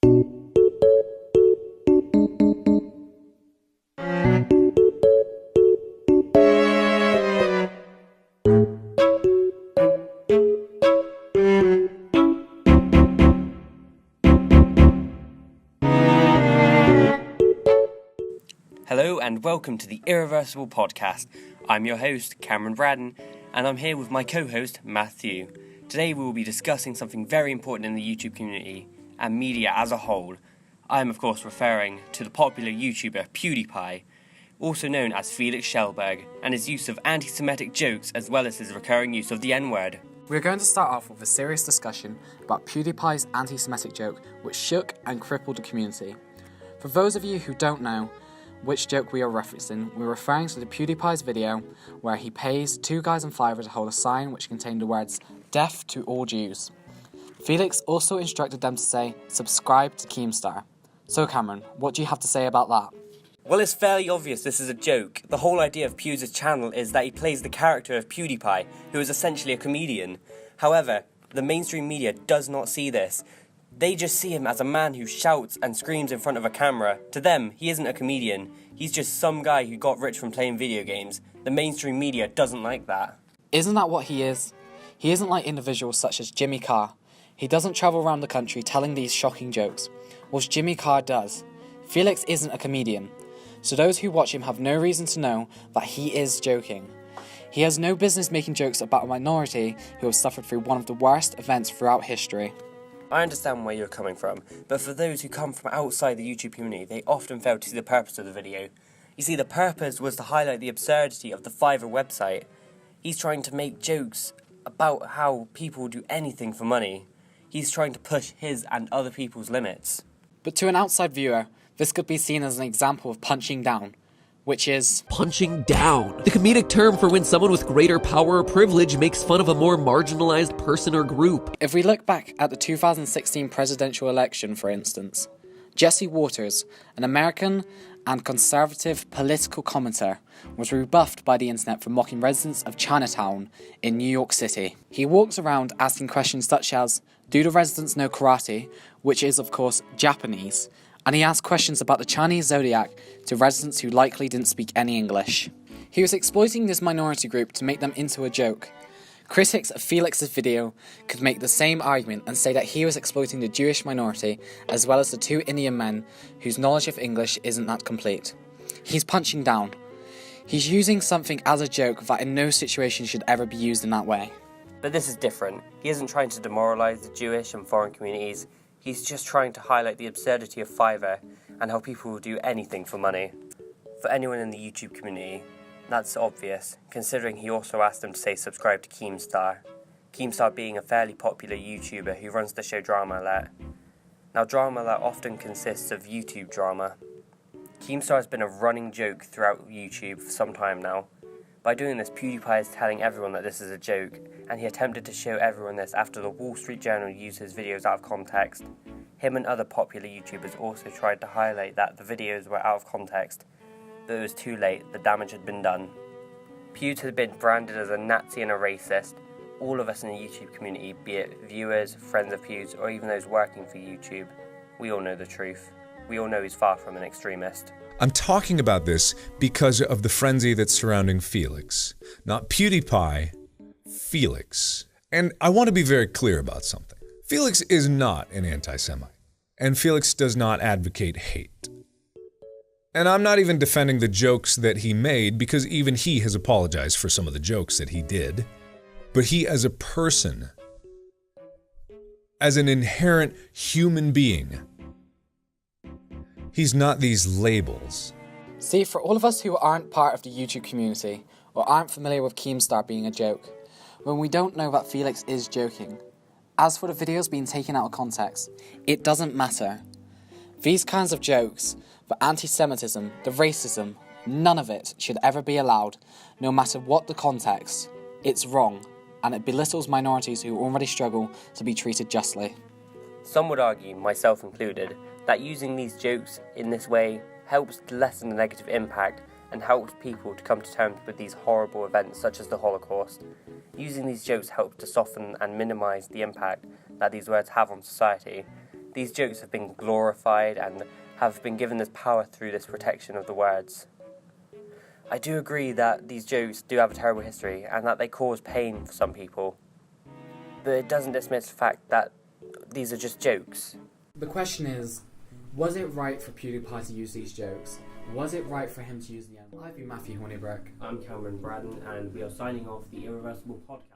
Hello and welcome to the Irreversible Podcast. I'm your host, Cameron Braddon, and I'm here with my co-host, Matthew. Today we will be discussing something very important in the YouTube community and media as a whole. I am of course referring to the popular YouTuber PewDiePie, also known as Felix Schellberg, and his use of anti-Semitic jokes as well as his recurring use of the N-word. We're going to start off with a serious discussion about PewDiePie's anti-Semitic joke which shook and crippled the community. For those of you who don't know which joke we are referencing, we're referring to the PewDiePie's video where he pays two guys in Fiverr to hold a sign which contained the words, "Death to all Jews." Felix also instructed them to say, "Subscribe to Keemstar." So Cameron, what do you have to say about that? Well, it's fairly obvious this is a joke. The whole idea of Pew's channel is that he plays the character of PewDiePie, who is essentially a comedian. However, the mainstream media does not see this. They just see him as a man who shouts and screams in front of a camera. To them, he isn't a comedian. He's just some guy who got rich from playing video games. The mainstream media doesn't like that. Isn't that what he is? He isn't like individuals such as Jimmy Carr. He doesn't travel around the country telling these shocking jokes, which Jimmy Carr does. Felix isn't a comedian, so those who watch him have no reason to know that he is joking. He has no business making jokes about a minority who have suffered through one of the worst events throughout history. I understand where you're coming from, but for those who come from outside the YouTube community, they often fail to see the purpose of the video. You see, the purpose was to highlight the absurdity of the Fiverr website. He's trying to make jokes about how people do anything for money. He's trying to push his and other people's limits. But to an outside viewer, this could be seen as an example of punching down, which is punching down, the comedic term for when someone with greater power or privilege makes fun of a more marginalized person or group. If we look back at the 2016 presidential election, for instance, Jesse Waters, an American and conservative political commentator, was rebuffed by the internet for mocking residents of Chinatown in New York City. He walks around asking questions such as, do the residents know karate, which is of course Japanese, and he asked questions about the Chinese zodiac to residents who likely didn't speak any English. He was exploiting this minority group to make them into a joke. Critics of Felix's video could make the same argument and say that he was exploiting the Jewish minority as well as the two Indian men whose knowledge of English isn't that complete. He's punching down. He's using something as a joke that in no situation should ever be used in that way. But this is different. He isn't trying to demoralise the Jewish and foreign communities. He's just trying to highlight the absurdity of Fiverr and how people will do anything for money. For anyone in the YouTube community, that's obvious, considering he also asked them to say subscribe to Keemstar. Keemstar being a fairly popular YouTuber who runs the show Drama Alert. Now Drama Alert often consists of YouTube drama. Keemstar has been a running joke throughout YouTube for some time now. By doing this, PewDiePie is telling everyone that this is a joke, and he attempted to show everyone this after the Wall Street Journal used his videos out of context. Him and other popular YouTubers also tried to highlight that the videos were out of context, but it was too late, the damage had been done. Pew has been branded as a Nazi and a racist. All of us in the YouTube community, be it viewers, friends of Pew's, or even those working for YouTube, we all know the truth. We all know he's far from an extremist. I'm talking about this because of the frenzy that's surrounding Felix. Not PewDiePie, Felix. And I want to be very clear about something. Felix is not an anti-Semite, and Felix does not advocate hate. And I'm not even defending the jokes that he made, because even he has apologized for some of the jokes that he did. But he as a person, as an inherent human being, he's not these labels. See, for all of us who aren't part of the YouTube community, or aren't familiar with Keemstar being a joke, when we don't know that Felix is joking, as for the videos being taken out of context, it doesn't matter. These kinds of jokes, the anti-Semitism, the racism, none of it should ever be allowed, no matter what the context. It's wrong, and it belittles minorities who already struggle to be treated justly. Some would argue, myself included, that using these jokes in this way helps to lessen the negative impact and helps people to come to terms with these horrible events such as the Holocaust. Using these jokes helps to soften and minimise the impact that these words have on society. these jokes have been glorified and have been given this power through this protection of the words. I do agree that these jokes do have a terrible history and that they cause pain for some people, but it doesn't dismiss the fact that these are just jokes. The question is, was it right for PewDiePie to use these jokes? Was it right for him to use the N-word? I've been Matthew Hornibrook. I'm Cameron Braddon, and we are signing off the Irreversible Podcast.